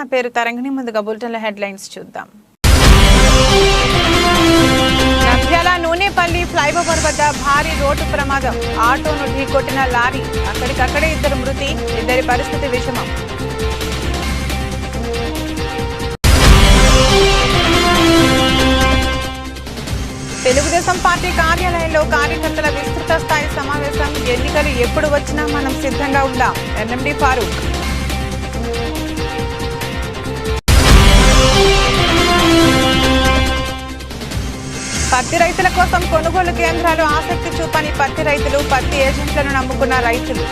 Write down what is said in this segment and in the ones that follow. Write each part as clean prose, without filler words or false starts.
నా పేరు తరంగిణి. ముందుగా బులెటిన్ల హెడ్లైన్స్ చూద్దాం. నంద్యాల నూనెపల్లి ఫ్లైఓవర్ వద్ద భారీ రోడ్డు ప్రమాదం. ఆటోను ఢీకొట్టిన లారీ. అక్కడికక్కడే 2 మృతి, 2 పరిస్థితి విషమం. తెలుగుదేశం పార్టీ కార్యాలయంలో కార్యకర్తల విస్తృత స్థాయి సమావేశం. ఎన్నికలు ఎప్పుడు వచ్చినా మనం సిద్ధంగా ఉందాం. ఎన్ఎండి ఫారూక్. పత్తి రైతుల కోసం కొనుగోలు కేంద్రాలు. ఆసక్తి చూపని పత్తి రైతులు, పత్తి ఏజెంట్లను నమ్ముకున్న రైతులు.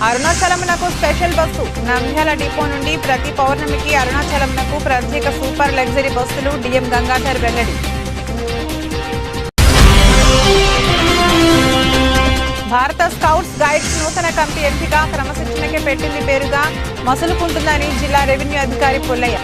అరుణాచలంనకు స్పెషల్ బస్సు. నంద్యాల డిపో నుండి ప్రతి పౌర్ణమికి అరుణాచలంనకు ప్రత్యేక సూపర్ లగ్జరీ బస్సులు. డిఎం గంగాధర్ వెల్లడి. భారత స్కౌట్స్ గైడ్స్ నూతన కమిటీ ఎంపిక. క్రమశిక్షణకే పెట్టింది పేరుగా మసులుకుంటుందని జిల్లా రెవెన్యూ అధికారి పుల్లయ్య.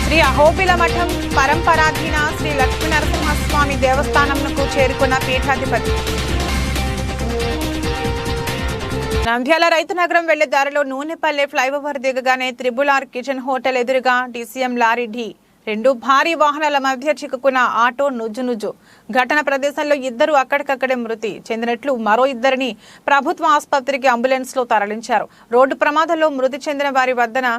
శ్రీ అహోబిల మఠం పరంపరాధీన శ్రీ లక్ష్మీనరసింహస్వామి దేవస్థానంకు చేరుకున్న పీఠాధిపతి. నంద్యాల రైతు నగరం వెళ్లే దారిలో నూనెపల్లె ఫ్లైఓవర్ దిగగానే త్రిబుల్-ఆర్ కిచెన్ హోటల్ ఎదురుగా DCM లారీ ఢీ. 2 భారీ వాహనాల మధ్య చిక్కుకున్న ఆటో నుజ్జు. ఘటన ప్రదేశంలో 2 అక్కడికక్కడే మృతి చెందినట్లు మరో 2ని ప్రభుత్వ ఆసుపత్రికి అంబులెన్స్ లో తరలించారు. రోడ్డు ప్రమాదంలో మృతి చెందిన వారి వద్దన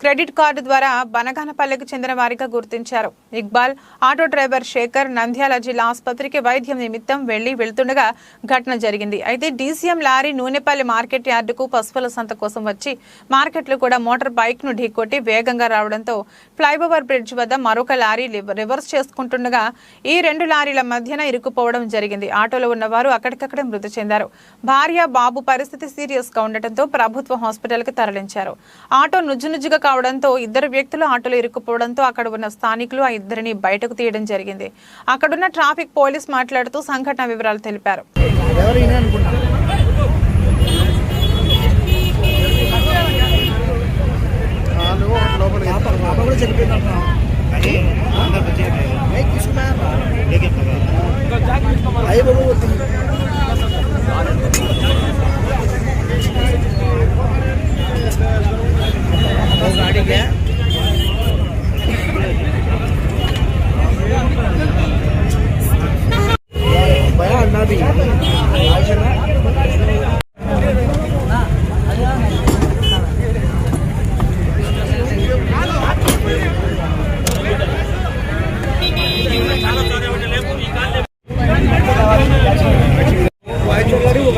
క్రెడిట్ కార్డు ద్వారా బనగానపల్లెకు చెందిన వారిగా గుర్తించారు. ఇక్బాల్, ఆటో డ్రైవర్ శేఖర్ నంద్యాల జిల్లా ఆసుపత్రికి వైద్యం నిమిత్తం వెళ్తుండగా ఘటన జరిగింది. అయితే DCM లారీ నూనెపల్లి మార్కెట్ యార్డుకు పశువుల సంత కోసం వచ్చి మార్కెట్లో కూడా మోటార్ బైక్ ను ఢీకొట్టి వేగంగా రావడంతో ఫ్లైఓవర్ బ్రిడ్జ్ వద్ద మరొక లారీ రివర్స్ చేసుకుంటుండగా ఈ 2 లారీల మధ్యన ఇరుక్కుపోవడం జరిగింది. ఆటోలో ఉన్నవారు అక్కడికక్కడే మృతి చెందారు. భార్య, బాబు పరిస్థితి సీరియస్ గా ఉండటంతో ప్రభుత్వ హాస్పిటల్ కి తరలించారు. ఆటో నుజ్జుగా కావడంతో 2 వ్యక్తులు ఆటోలో ఇరుక్కుపోవడంతో అక్కడ ఉన్న స్థానికులు ఆ 2ని బయటకు తీయడం జరిగింది. అక్కడున్న ట్రాఫిక్ పోలీస్ మాట్లాడుతూ సంఘటన వివరాలు తెలిపారు.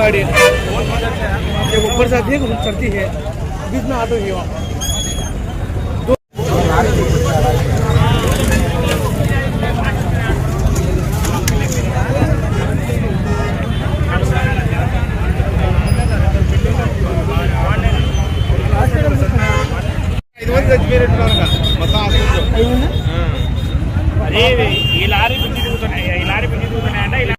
गाड़ी जब ऊपर से आती है चढ़ती है बीच में ऑटो है वहाँ అదే ఈ లారీ పిచ్చి తిరుగుతున్నాయి అంటే ఇలా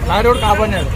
లారీ రోడ్ కాపాడినాడు.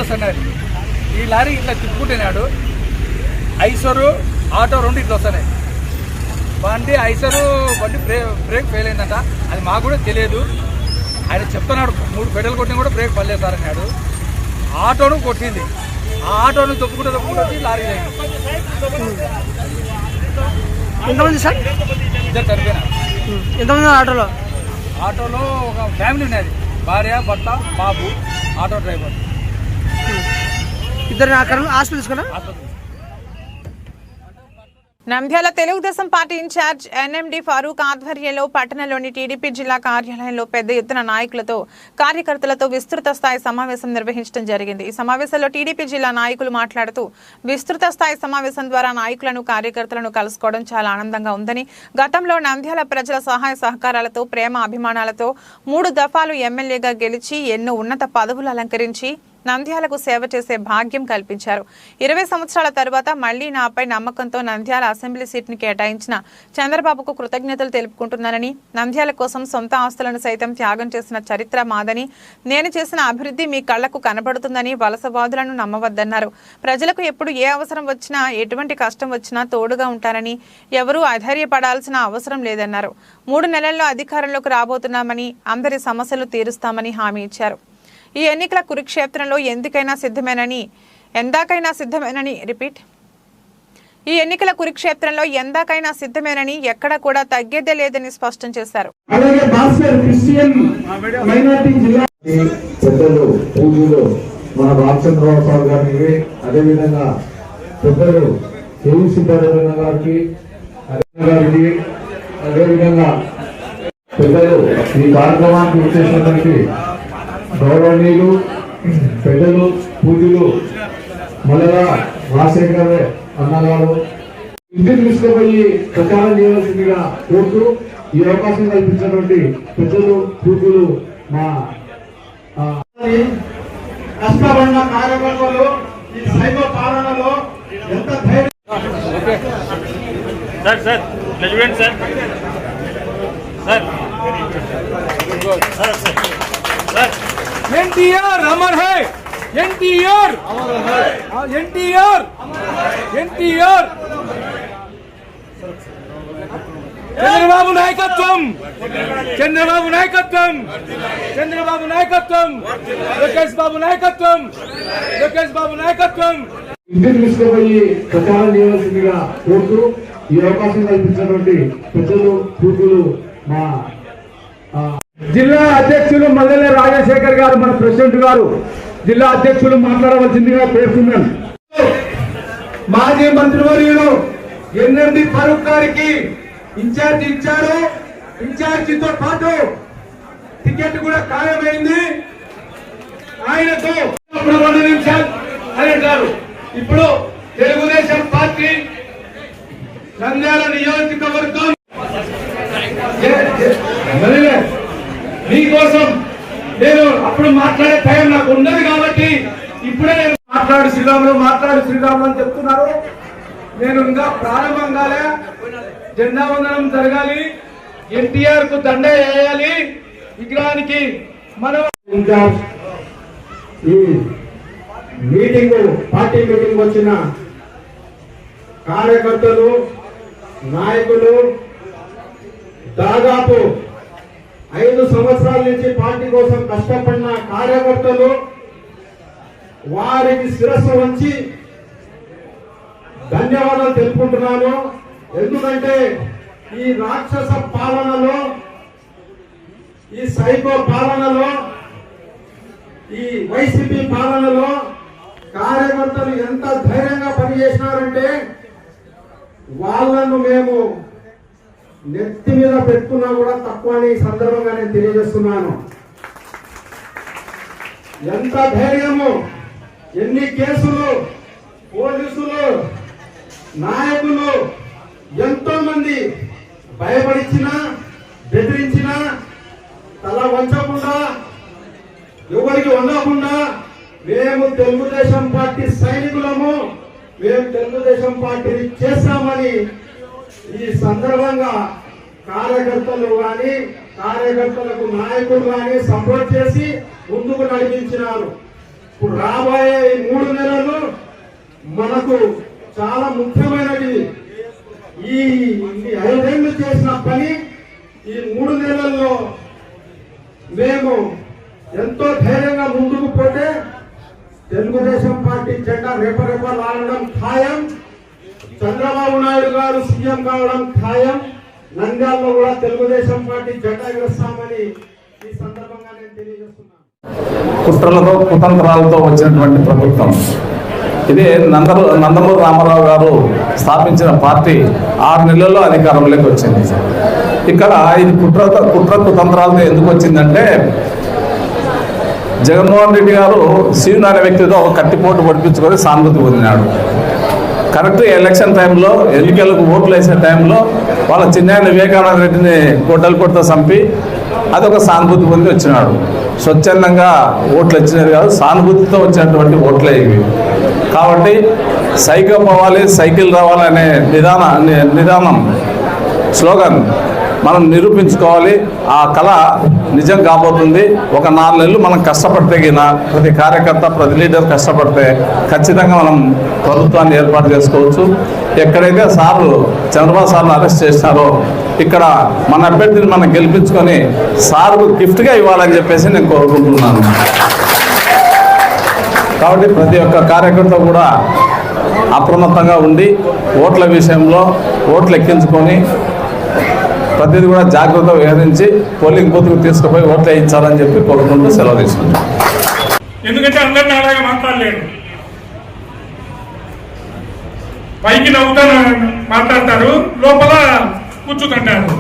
వస్తున్నాయి. ఈ లారీ ఇట్లా తిప్పుకుంటున్నాడు. ఐసరు ఆటో రెండు ఇట్లా వస్తున్నాయి. బండి ఐసరు బండి బ్రేక్ ఫెయిల్ అయిందంట. అది మాకు కూడా తెలియదు. ఆయన చెప్తున్నాడు 3 పెడలు కొట్టినా కూడా బ్రేక్ పడలేదు సార్ అన్నాడు. ఆటోను కొట్టింది. ఆ ఆటోను తొప్పుకుంటూ వచ్చి లారీ అయింది. ఎంతమంది సార్? ఇద్దరు చనిపోయినారు. ఎంతమంది ఆటోలో ఒక ఫ్యామిలీ ఉన్నది. భార్య, భర్త, బాబు, ఆటో డ్రైవర్. ఇద్దరు హాస్పిటల్ తీసుకున్నా. Nandyal Telugu Desam party incharge NMD Farooq ఆధ్వర్యంలో పట్టణంలోని టీడీపీ జిల్లా కార్యాలయంలో పెద్ద ఎత్తున నాయకులతో కార్యకర్తలతో విస్తృత స్థాయి సమావేశం నిర్వహించడం జరిగింది. ఈ సమావేశంలో టీడీపీ జిల్లా నాయకులు మాట్లాడుతూ విస్తృత స్థాయి సమావేశం ద్వారా నాయకులను కార్యకర్తలను కలుసుకోవడం చాలా ఆనందంగా ఉందని, గతంలో నంద్యాల ప్రజల సహాయ సహకారాలతో ప్రేమ అభిమానాలతో 3 దఫాలు ఎమ్మెల్యేగా గెలిచి ఎన్నో ఉన్నత పదవులు అలంకరించి నంద్యాలకు సేవ చేసే భాగ్యం కల్పించారు. 20 సంవత్సరాల తర్వాత మళ్లీ నాపై నమ్మకంతో నంద్యాల అసెంబ్లీ సీట్ని కేటాయించిన చంద్రబాబుకు కృతజ్ఞతలు తెలుపుకుంటున్నానని, నంద్యాల కోసం సొంత ఆస్తులను సైతం త్యాగం చేసిన చరిత్ర మాదని, నేను చేసిన అభివృద్ధి మీ కళ్లకు కనబడుతుందని వలసవాదులను నమ్మవద్దన్నారు. ప్రజలకు ఎప్పుడు ఏ అవసరం వచ్చినా, ఎటువంటి కష్టం వచ్చినా తోడుగా ఉంటారని, ఎవరూ అధైర్యపడాల్సిన అవసరం లేదన్నారు. 3 నెలల్లో అధికారంలోకి రాబోతున్నామని, అందరి సమస్యలు తీరుస్తామని హామీ ఇచ్చారు. ఈ ఎన్నికల కురుక్షేత్రంలో ఎందాకైనా సిద్ధమేనని ఎక్కడ కూడా తగ్గేదే లేదని స్పష్టం చేశారు. మన రామచంద్రరావు సార్ గారికి, అదేవిధంగా పెద్దలు గారికి, అదేవిధంగా పెద్దలు ఈ కార్యక్రమానికి వచ్చేసినటువంటి గౌరవనీయులు పెద్దలు పూజలు మల్లెల రాజశేఖర్ అన్నగారు ఇంటికి తీసుకుపోయి ప్రచారం చేయవలసిందిగా కోరుతూ ఈ అవకాశం కల్పించినటువంటి పెద్దలు పూజలు మా కష్టపడిన కార్యకర్తలు ఈ సైబర్ పాలనలో ఎంత ధైర్యం. ఎన్టీఆర్ అమర్ హై, ఎన్టీఆర్ ఎన్టీఆర్ ఎన్టీఆర్ చంద్రబాబు నాయకత్వం, చంద్రబాబు నాయకత్వం, చంద్రబాబు నాయకత్వం, లోకేష్ బాబు నాయకత్వం, లోకేష్ బాబు నాయకత్వం. ఇంటికి తీసుకుపోయి ప్రచారం చేయవలసిందిగా కోరుతూ ఈ అవకాశం కల్పించినటువంటి పెద్దలు పూజలు మా జిల్లా అధ్యక్షులు మల్లెల రాజశేఖర్ గారు, మన ప్రెసిడెంట్ గారు, జిల్లా అధ్యక్షులు మాట్లాడవలసిందిగా పేర్కొన్నాను. మాజీ మంత్రివర్యులు ఎన్ఎండి ఫరూక్ గారికి ఇన్ఛార్జి ఇచ్చారు. ఇన్ఛార్జితో పాటు టికెట్ కూడా ఖాయమైంది. ఆయనతో 2 నిమిషాలు అంటారు. ఇప్పుడు తెలుగుదేశం పార్టీ నంద్యాల నియోజకవర్గం మీకోసం నేను అప్పుడు మాట్లాడే టైం నాకు ఉండదు కాబట్టి ఇప్పుడే నేను మాట్లాడు శ్రీరాములు అని చెప్తున్నారు. నేను ఇంకా ప్రారంభం కాలే. జెండా వందనం జరగాలి, ఎన్టీఆర్ కు దండ వేయాలి విగ్రహానికి. మనం ఈ పార్టీ మీటింగ్ వచ్చిన కార్యకర్తలు, నాయకులు, దాదాపు 5 సంవత్సరాల నుంచి పార్టీ కోసం కష్టపడిన కార్యకర్తలు, వారికి శిరస్సు వంచి ధన్యవాదాలు తెలుపుకుంటున్నాను. ఎందుకంటే ఈ రాక్షస పాలనలో, ఈ సైకో పాలనలో, ఈ వైసీపీ పాలనలో కార్యకర్తలు ఎంత ధైర్యంగా పనిచేసినారంటే వాళ్ళను మేము నెత్తి మీద పెట్టుకున్నా కూడా తక్కువ అని ఈ సందర్భంగా నేను తెలియజేస్తున్నాను. ఎంత ధైర్యము, ఎన్ని కేసులు, పోలీసులు, నాయకులు ఎంతో మంది భయపడించినా, బెదిరించినా తల వంచకుండా, ఎవరికి వండకుండా మేము తెలుగుదేశం పార్టీ సైనికులము, మేము తెలుగుదేశం పార్టీని చేస్తామని ఈ సందర్భంగా కార్యకర్తలు కానీ, కార్యకర్తలకు నాయకులు కానీ సపోర్ట్ చేసి ముందుకు నడిపించినారు. ఇప్పుడు రాబోయే ఈ 3 నెలలు మనకు చాలా ముఖ్యమైనది. ఈ 5 ఏళ్ళు చేసిన పని ఈ 3 నెలల్లో మేము ఎంతో ధైర్యంగా ముందుకు పోతే తెలుగుదేశం పార్టీ జెండా రేపరేపలాడడం ఖాయం. చంద్రబాబు నాయుడు గారు సీఎం కావడం ఖాయం. నంద్యాలలో కూడా తెలుగుదేశం పార్టీ జెండా ఎగరేస్తామని ఈ సందర్భంగా నేను తెలియజేస్తున్నాను. కుట్రలతో కుతంత్రాలతో వచ్చినటువంటి ప్రభుత్వం ఇది. నందమూరి రామారావు గారు స్థాపించిన పార్టీ 6 నెలల్లో అధికారంలోకి వచ్చింది. ఇక్కడ ఇది కుట్ర కుతంత్రాలతో ఎందుకు వచ్చిందంటే, జగన్మోహన్ రెడ్డి గారు సీను అనే వ్యక్తితో ఒక కత్తిపోటు పడిపించుకొని సానుభూతి పొందినాడు. కరెక్ట్ ఎలక్షన్ టైంలో, ఎన్నికలకు ఓట్లు వేసే టైంలో వాళ్ళ చిన్నాయన వివేకానంద రెడ్డిని కొట్టతో చంపి అదొక సానుభూతి పొంది వచ్చినాడు. స్వచ్ఛందంగా ఓట్లు వచ్చినది కాదు, సానుభూతితో వచ్చినటువంటి ఓట్లే ఇవి. కాబట్టి సైకిల్ పోవాలి, సైకిల్ రావాలనే నిదానం స్లోగన్ మనం నిరూపించుకోవాలి. ఆ కళ నిజం కాబోతుంది. ఒక 4 నెలలు మనం కష్టపడితే గిన, ప్రతి కార్యకర్త ప్రతి లీడర్ కష్టపడితే ఖచ్చితంగా మనం ప్రభుత్వాన్ని ఏర్పాటు చేసుకోవచ్చు. ఎక్కడైతే చంద్రబాబు సార్ను అరెస్ట్ చేసినారో ఇక్కడ మన అభ్యర్థిని మనం గెలిపించుకొని సార్కు గిఫ్ట్గా ఇవ్వాలని చెప్పేసి నేను కోరుకుంటున్నాను. కాబట్టి ప్రతి ఒక్క కార్యకర్త కూడా అప్రమత్తంగా ఉండి ఓట్ల విషయంలో ఓట్లు ఎక్కించుకొని ప్రతిదీ కూడా జాగ్రత్తగా వ్యవహరించి పోలింగ్ బూత్కు తీసుకుపోయి ఓట్లు వేయించాలని చెప్పి కోరుకుంటూ సెలవు తీసుకుంటాం. ఎందుకంటే అందరినీ అలాగే మాట్లాడలేరు. పైకి నవ్వుతా మాట్లాడతారు, లోపల కూర్చుంటారు.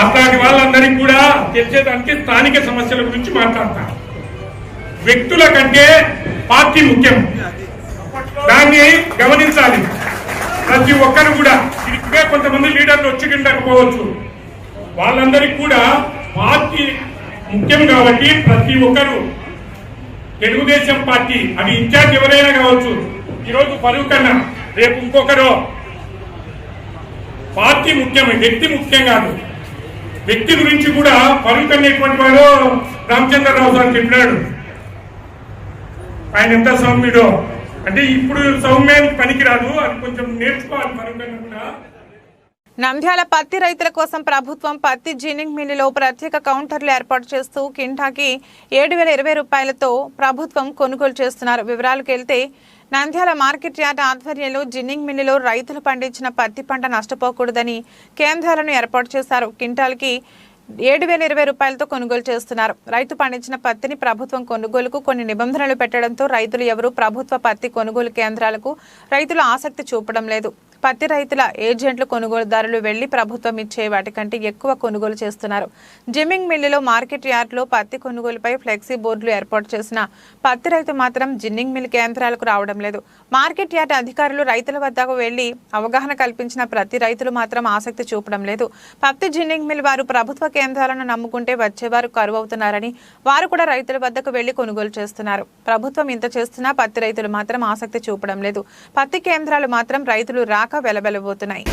అట్లాంటి వాళ్ళందరికీ కూడా తెలిసేదానికి స్థానిక సమస్యల గురించి మాట్లాడతారు. వ్యక్తుల కంటే పార్టీ ముఖ్యం, దాన్ని గమనించాలి ప్రతి ఒక్కరు కూడా. ఇదికే కొంతమంది లీడర్లు వచ్చి కిందకపోవచ్చు, వాళ్ళందరికీ కూడా పార్టీ ముఖ్యం కాబట్టి ప్రతి ఒక్కరు తెలుగుదేశం పార్టీ, అది ఇన్ఛార్జ్ ఎవరైనా కావచ్చు, ఈరోజు పరువు కన్నా రేపు ఇంకొకరు, పార్టీ ముఖ్యం, వ్యక్తి ముఖ్యం కాదు. వ్యక్తి గురించి కూడా పరువు కన్నటువంటి వాడు రామచంద్రరావు సార్ చెప్పినాడు. ఆయన ఎంత సౌమ్యుడో, అంటే ఇప్పుడు సౌమ్యానికి పనికిరాదు, అది కొంచెం నేర్చుకోవాలి పరువు కన్నా కూడా. నంద్యాల పత్తి రైతుల కోసం ప్రభుత్వం పత్తి జిన్నింగ్ మిల్లులో ప్రత్యేక కౌంటర్లు ఏర్పాటు చేస్తూ కింటాకి 7,020 రూపాయలతో ప్రభుత్వం కొనుగోలు చేస్తున్నారు. వివరాలకు వెళ్తే నంద్యాల మార్కెట్ యార్డ్ ఆధ్వర్యంలో జిన్నింగ్ మిల్లులో రైతులు పండించిన పత్తి పంట నష్టపోకూడదని కేంద్రాలను ఏర్పాటు చేశారు. కింటాల్కి 7,020 రూపాయలతో కొనుగోలు చేస్తున్నారు. రైతు పండించిన పత్తిని ప్రభుత్వం కొనుగోలుకు కొన్ని నిబంధనలు పెట్టడంతో రైతులు ఎవరూ ప్రభుత్వ పత్తి కొనుగోలు కేంద్రాలకు రైతులు ఆసక్తి చూపడం లేదు. పత్తి రైతుల ఏజెంట్లు కొనుగోలుదారులు వెళ్లి ప్రభుత్వం ఇచ్చే వాటికంటే ఎక్కువ కొనుగోలు చేస్తున్నారు. జిమ్మింగ్ మిల్లులో మార్కెట్ యార్డ్లో పత్తి కొనుగోలుపై ఫ్లెక్సీ బోర్డులు ఏర్పాటు చేసిన పత్తి రైతు మాత్రం జిన్నింగ్ మిల్ కేంద్రాలకు రావడం లేదు. మార్కెట్ యార్డ్ అధికారులు రైతుల వద్దకు వెళ్లి అవగాహన కల్పించిన ప్రతి రైతులు మాత్రం ఆసక్తి చూపడం లేదు. పత్తి జిన్నింగ్ మిల్ వారు ప్రభుత్వ కేంద్రాలను నమ్ముకుంటే వచ్చేవారు కరువు అవుతున్నారని వారు కూడా రైతుల వద్దకు వెళ్లి కొనుగోలు చేస్తున్నారు. ప్రభుత్వం ఇంత చేస్తున్నా పత్తి రైతులు మాత్రం ఆసక్తి చూపడం లేదు. పత్తి కేంద్రాలు మాత్రం రైతులు రాక వెలబెలబోతున్నాయి.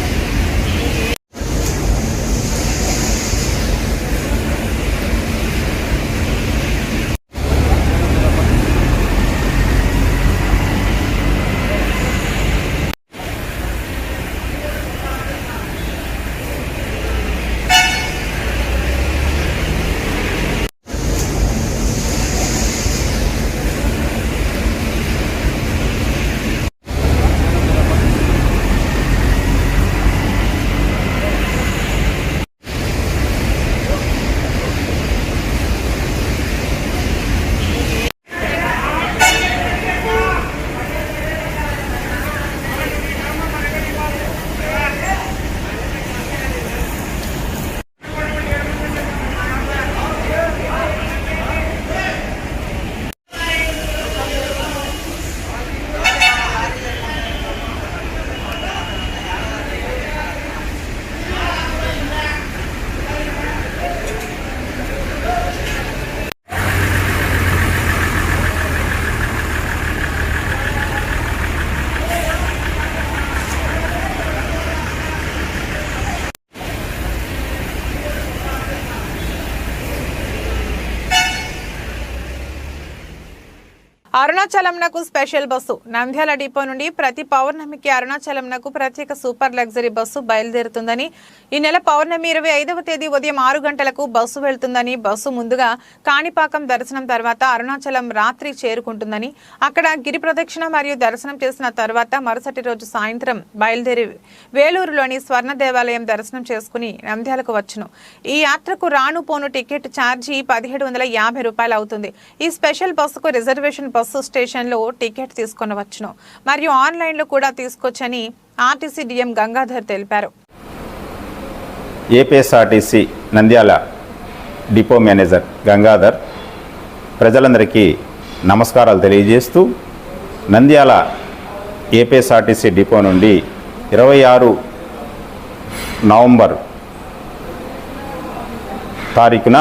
అరుణాచలంనకు స్పెషల్ బస్సు నంద్యాల డిపో నుండి ప్రతి పౌర్ణమికి అరుణాచలంనకు ప్రత్యేక సూపర్ లగ్జరీ బస్సు బయలుదేరుతుందని ఈ నెల పౌర్ణమి 25వ తేదీ ఉదయం 6 గంటలకు బస్సు వెళ్తుందని బస్సు ముందుగా కాణిపాకం దర్శనం తర్వాత అరుణాచలం రాత్రి చేరుకుంటుందని అక్కడ గిరి ప్రదక్షిణ మరియు దర్శనం చేసిన తర్వాత మరుసటి రోజు సాయంత్రం బయలుదేరి వేలూరులోని స్వర్ణ దేవాలయం దర్శనం చేసుకుని నంద్యాలకు వచ్చును। ఈ యాత్రకు రాను పోను టికెట్ ఛార్జీ 1750 రూపాయలు అవుతుంది। ఈ స్పెషల్ బస్సుకు రిజర్వేషన్ బస్సు స్టేషన్లో టికెట్ తీసుకొనవచ్చును మరియు ఆన్లైన్లో కూడా తీసుకోవచ్చని ఆర్టీసీ డిఎం గంగాధర్ తెలిపారు। APSRTC Nandyal depot manager Gangadhar ప్రజలందరికీ నమస్కారాలు తెలియజేస్తూ నంద్యాల ఏపీఎస్ఆర్టీసీ డిపో నుండి 26 నవంబర్ తారీఖున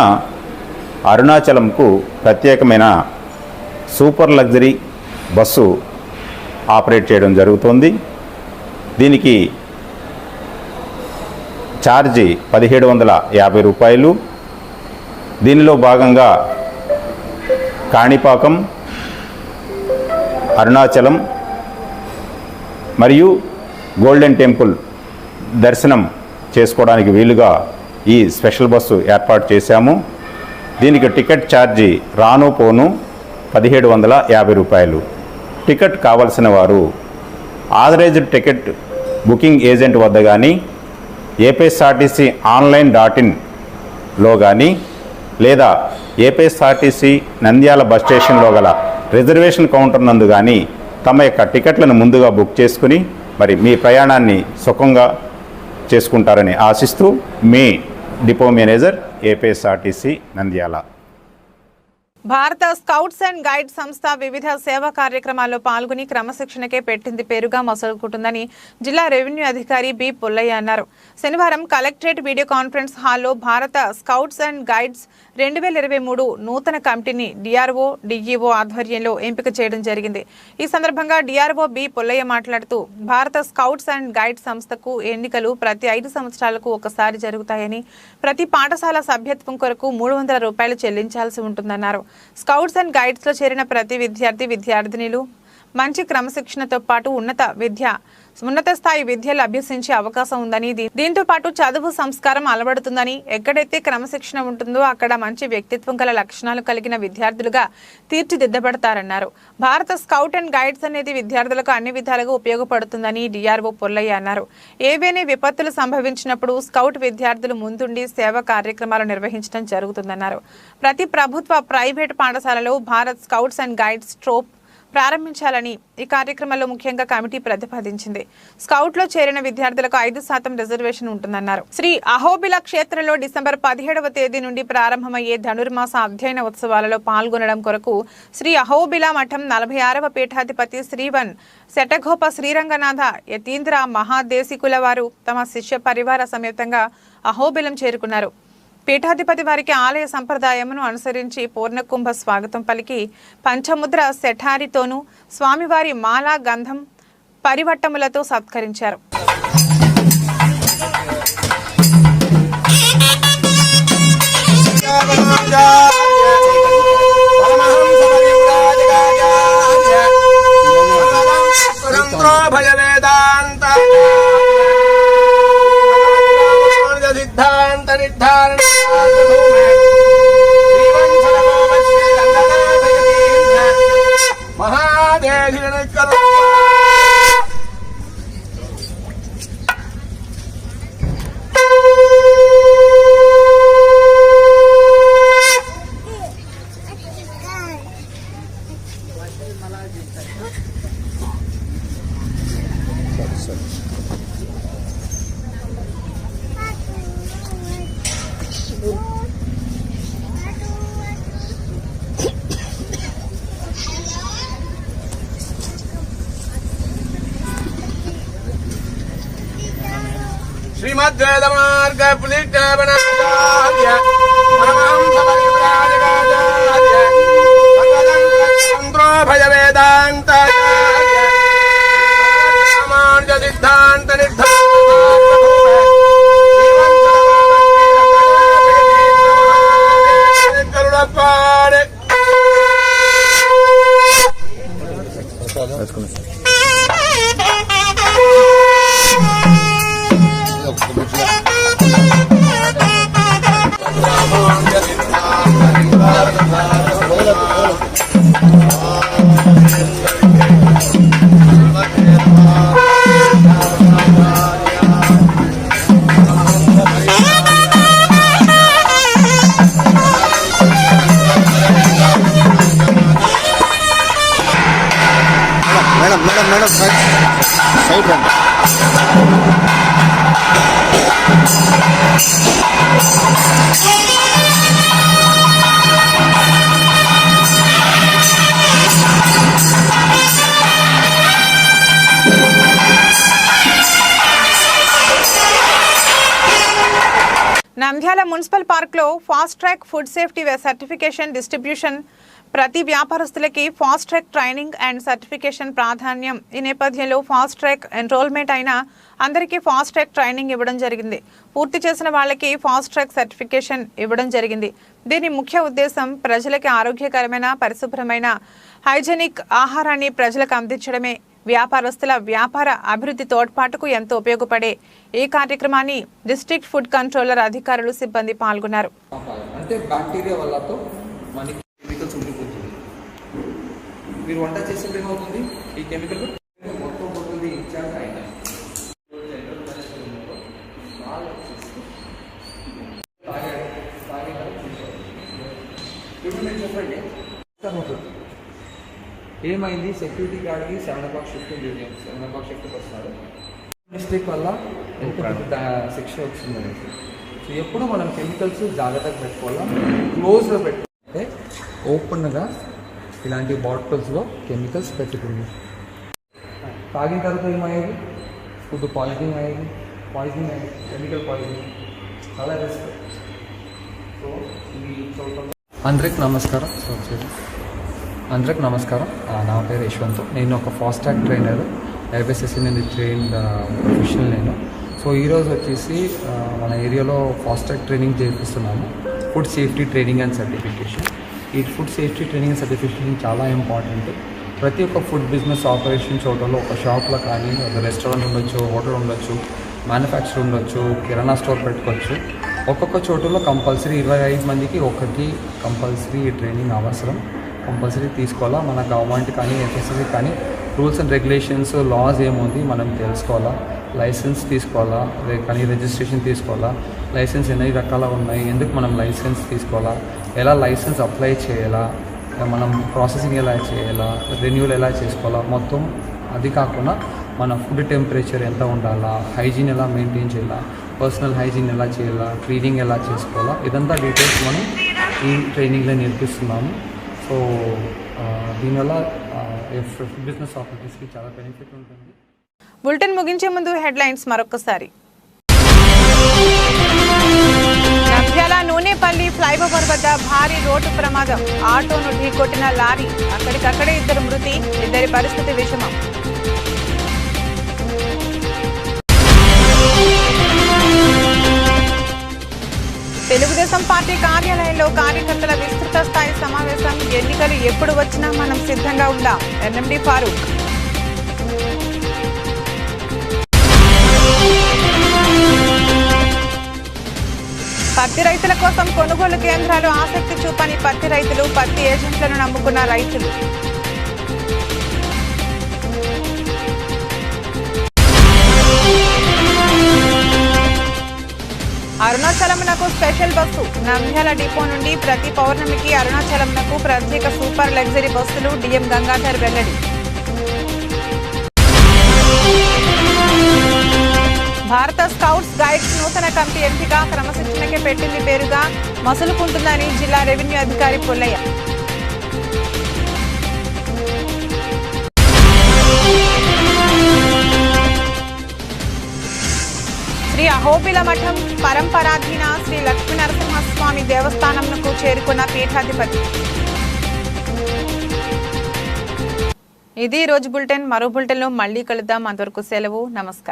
అరుణాచలంకు ప్రత్యేకమైన సూపర్ లగ్జరీ బస్సు ఆపరేట్ చేయడం జరుగుతుంది। దీనికి ఛార్జీ 1750 రూపాయలు। దీనిలో భాగంగా కాణిపాకం, అరుణాచలం మరియు గోల్డెన్ టెంపుల్ దర్శనం చేసుకోవడానికి వీలుగా ఈ స్పెషల్ బస్సు ఏర్పాటు చేశాము। దీనికి టికెట్ ఛార్జీ రాను పోను 1750 రూపాయలు। టికెట్ కావలసిన వారు ఆథరైజ్డ్ టికెట్ బుకింగ్ ఏజెంట్ వద్ద కానీ ఏపీఎస్ఆర్టీసీ online.in కానీ లేదా ఏపీఎస్ఆర్టీసీ నంద్యాల బస్ స్టేషన్లో గల రిజర్వేషన్ కౌంటర్ నందు కానీ తమ యొక్క టికెట్లను ముందుగా బుక్ చేసుకుని మరి మీ ప్రయాణాన్ని సుఖంగా చేసుకుంటారని ఆశిస్తూ మీ డిపో మేనేజర్ ఏపీఎస్ఆర్టీసీ నంద్యాల। భారత స్కౌట్స్ అండ్ గైడ్స్ సంస్థ వివిధ సేవా కార్యక్రమాల్లో పాల్గొని క్రమశిక్షణకే పెట్టింది పేరుగా మసలుకుంటుందని జిల్లా రెవెన్యూ అధికారి బి పుల్లయ్య అన్నారు। శనివారం కలెక్టరేట్ వీడియో కాన్ఫరెన్స్ హాల్లో భారత స్కౌట్స్ అండ్ గైడ్స్ 2023 నూతన కమిటీని డిఆర్ఓ డిఈఓ ఆధ్వర్యంలో ఎంపిక చేయడం జరిగింది। ఈ సందర్భంగా డిఆర్ఓ బి పుల్లయ్య మాట్లాడుతూ భారత స్కౌట్స్ అండ్ గైడ్స్ సంస్థకు ఎన్నికలు ప్రతి 5 సంవత్సరాలకు ఒకసారి జరుగుతాయని ప్రతి పాఠశాల సభ్యత్వం కొరకు 300 రూపాయలు చెల్లించాల్సి ఉంటుందన్నారు। స్కౌట్స్ అండ్ గైడ్స్ లో చేరిన ప్రతి విద్యార్థినిలు మంచి క్రమశిక్షణతో పాటు ఉన్నత స్థాయి విద్యలు అభ్యసించే అవకాశం ఉందని దీంతో పాటు చదువు సంస్కారం అలవడుతుందని ఎక్కడైతే క్రమశిక్షణ ఉంటుందో అక్కడ మంచి వ్యక్తిత్వం గల లక్షణాలు కలిగిన విద్యార్థులుగా తీర్చిదిద్దబడతారన్నారు। భారత స్కౌట్ అండ్ గైడ్స్ అనేది విద్యార్థులకు అన్ని విధాలుగా ఉపయోగపడుతుందని డిఆర్ఓ పుల్లయ్య అన్నారు। ఏవేని విపత్తులు సంభవించినప్పుడు స్కౌట్ విద్యార్థులు ముందుండి సేవా కార్యక్రమాలు నిర్వహించడం జరుగుతుందన్నారు। ప్రతి ప్రభుత్వ ప్రైవేట్ పాఠశాలలో భారత్ స్కౌట్స్ అండ్ గైడ్స్ ట్రోప్ ప్రారంభించాలని ఈ కార్యక్రమంలో ముఖ్యంగా కమిటీ ప్రతిపాదించింది। స్కౌట్ లో చేరిన విద్యార్థులకు 5% రిజర్వేషన్ ఉంటుందన్నారు। శ్రీ అహోబిల క్షేత్రంలో డిసెంబర్ 17వ తేదీ నుండి ప్రారంభమయ్యే ధనుర్మాస అధ్యయన ఉత్సవాలలో పాల్గొనడం కొరకు శ్రీ అహోబిల మఠం 46వ పీఠాధిపతి శ్రీవన్ శటగోప శ్రీరంగనాథ యతీంద్ర మహాదేశికుల వారు తమ శిష్య పరివార సమేతంగా అహోబిలం చేరుకున్నారు। పీఠాధిపతి వారికి ఆలయ సంప్రదాయమును అనుసరించి పూర్ణకుంభ స్వాగతం పలికి పంచముద్ర శఠారితోనూ స్వామివారి మాలా గంధం పరివట్టములతో సత్కరించారు। श्रीमद्वेद मार्ग पुलिष्टावनाचार्य परमहंस परिव्राजकाचार्य भगवदन्तरो भज वेदान्ताचार्य रामानुज सिद्धान्त निर्धारण నంద్యాల మున్సిపల్ పార్క్లో fast track food safety certification distribution ప్రతి వ్యాపారస్తులకి fast track training and certification ప్రాధాన్యం. ఈ నేపథ్యంలో ఫాస్ట్ ట్రాక్ ఎన్రోల్మెంట్ అయిన అందరికీ ఫాస్ట్ ట్రాక్ ట్రైనింగ్ ఇవ్వడం జరిగింది. పూర్తి చేసిన వాళ్ళకి ఫాస్ట్ ట్రాక్ సర్టిఫికేషన్ ఇవ్వడం జరిగింది. దీని ముఖ్య ఉద్దేశం ప్రజలకి ఆరోగ్యకరమైన, పరిశుభ్రమైన, హైజెనిక్ ఆహారాన్ని ప్రజలకు అందించడమే. వ్యాపారస్తుల వ్యాపార అభివృద్ధి తోడ్పాటుకు ఎంతో ఉపయోగపడే ఈ కార్యక్రమాన్ని డిస్ట్రిక్ట్ ఫుడ్ కంట్రోలర్ అధికారులు, సిబ్బంది పాల్గొన్నారు. అంటే బ్యాక్టీరియా వల్లతో మనకి కెమికల్స్ ఉండిపోతుంది. మీరు వంట చేసేది ఏమవుతుంది, ఈ కెమికల్ మొత్తం పోతుంది. ఇన్ఛార్జ్ అయినా ఇప్పుడు మీరు చెప్పండి ఏమైంది. సెక్యూరిటీ గార్డ్కి 7 o'clock షిఫ్ట్ ఉంది, 7 o'clock షిఫ్ట్కి వస్తారు. మిస్టేక్ వల్ల ఎంత శిక్ష వచ్చిందని. సో ఎప్పుడు మనం కెమికల్స్ జాగ్రత్తగా పెట్టుకోవాలా, క్లోజ్లో పెట్టుకుంటే ఓపెన్గా ఇలాంటి బాటిల్స్లో కెమికల్స్ పెట్టుకుంది. తాగిన తర్వాత ఏమయ్యేది, ఫుడ్ పాయిజనింగ్ అయ్యేది, కెమికల్ పాయిజనింగ్, చాలా రిస్క్. సో ఇది అందరికి నమస్కారం. నా పేరు యశ్వంత్. నేను ఒక ఫాస్ట్ ట్రాక్ ట్రైనర్, ఐబిఎస్ఎస్సి నుండి ట్రైన్డ్ ప్రొఫెషనల్ నేను. సో ఈరోజు వచ్చేసి మన ఏరియాలో ఫాస్ట్ ట్రాక్ ట్రైనింగ్ చేపిస్తున్నాము, food safety training and certification. ఈ food safety training and certification చాలా ఇంపార్టెంట్. ప్రతి ఒక్క ఫుడ్ బిజినెస్ ఆపరేషన్ చోటలో, ఒక షాప్లో కానీ, ఒక రెస్టారెంట్ ఉండొచ్చు, హోటల్ ఉండొచ్చు, మ్యానుఫ్యాక్చర్ ఉండొచ్చు, కిరాణా స్టోర్ పెట్టుకోవచ్చు. ఒక్కొక్క చోటులో కంపల్సరీ 25 మందికి ఒకటి కంపల్సరీ ట్రైనింగ్ అవసరం, కంపల్సరీ తీసుకోవాలా. మన గవర్నమెంట్ కానీ, ఎఫ్ఎస్ఎస్సి కానీ రూల్స్ అండ్ రెగ్యులేషన్స్, లాస్ ఏముంది మనం తెలుసుకోవాలా. లైసెన్స్ తీసుకోవాలా, కానీ రిజిస్ట్రేషన్ తీసుకోవాలా, లైసెన్స్ ఎన్ని రకాల ఉన్నాయి, ఎందుకు మనం లైసెన్స్ తీసుకోవాలా, ఎలా లైసెన్స్ అప్లై చేయాలా, మనం ప్రాసెసింగ్ ఎలా చేయాలా, రెన్యూవల్ ఎలా చేసుకోవాలా మొత్తం. అది కాకుండా మన ఫుడ్ టెంపరేచర్ ఎంత ఉండాలా, హైజీన్ ఎలా మెయింటైన్ చేయాలా, పర్సనల్ హైజీన్ ఎలా చేయాలా, క్లీనింగ్ ఎలా చేసుకోవాలా, ఇదంతా డీటెయిల్స్ మనం ఈ ట్రైనింగ్లో నేర్పిస్తున్నాము. సో దీనివల్ల ఫుడ్ బిజినెస్ ఆపరేటర్స్కి చాలా బెనిఫిట్ ఉంటుంది. బులెటిన్ ముగించే ముందు హెడ్లైన్స్ మరొకసారి. నంద్యాల నూనెపల్లి ఫ్లైఓవర్ వద్ద భారీ రోడ్డు ప్రమాదం, ఆటోను ఢీకొట్టిన లారీ, అక్కడికక్కడే 2 మృతి, 2 పరిస్థితి విషమం. తెలుగుదేశం పార్టీ కార్యాలయంలో కార్యకర్తల విస్తృత స్థాయి సమావేశం. ఎన్నికలు ఎప్పుడు వచ్చినా మనం సిద్ధంగా ఉందాం, ఎన్ఎండి ఫారూక్. పత్తి రైతుల కోసం కొనుగోలు కేంద్రాలు, ఆసక్తి చూపని పత్తి రైతులు, పత్తి ఏజెంట్లను నమ్ముకున్న రైతులు. అరుణాచలంనకు స్పెషల్ బస్సు, నంద్యాల డిపో నుండి ప్రతి పౌర్ణమికి అరుణాచలంనకు ప్రత్యేక సూపర్ లగ్జరీ బస్సులు, డిఎం గంగాధర్ వెల్లడి. భారత స్కౌట్స్ గైడ్స్ నూతన కమిటీ ఎంపిక, క్రమశిక్షణకే పెట్టింది పేరుగా మసులుకుంటుందని జిల్లా రెవెన్యూ అధికారి పుల్లయ్య. శ్రీ అహోబిల మఠం పరంపరాధీన శ్రీ లక్ష్మీనరసింహస్వామి దేవస్థానంకు చేరుకున్న పీఠాధిపతి. ఇది రోజు బులెటిన్. మరో బులెటిన్లో మళ్ళీ కలుద్దాం. అంతవరకు సెలవు, నమస్కారం.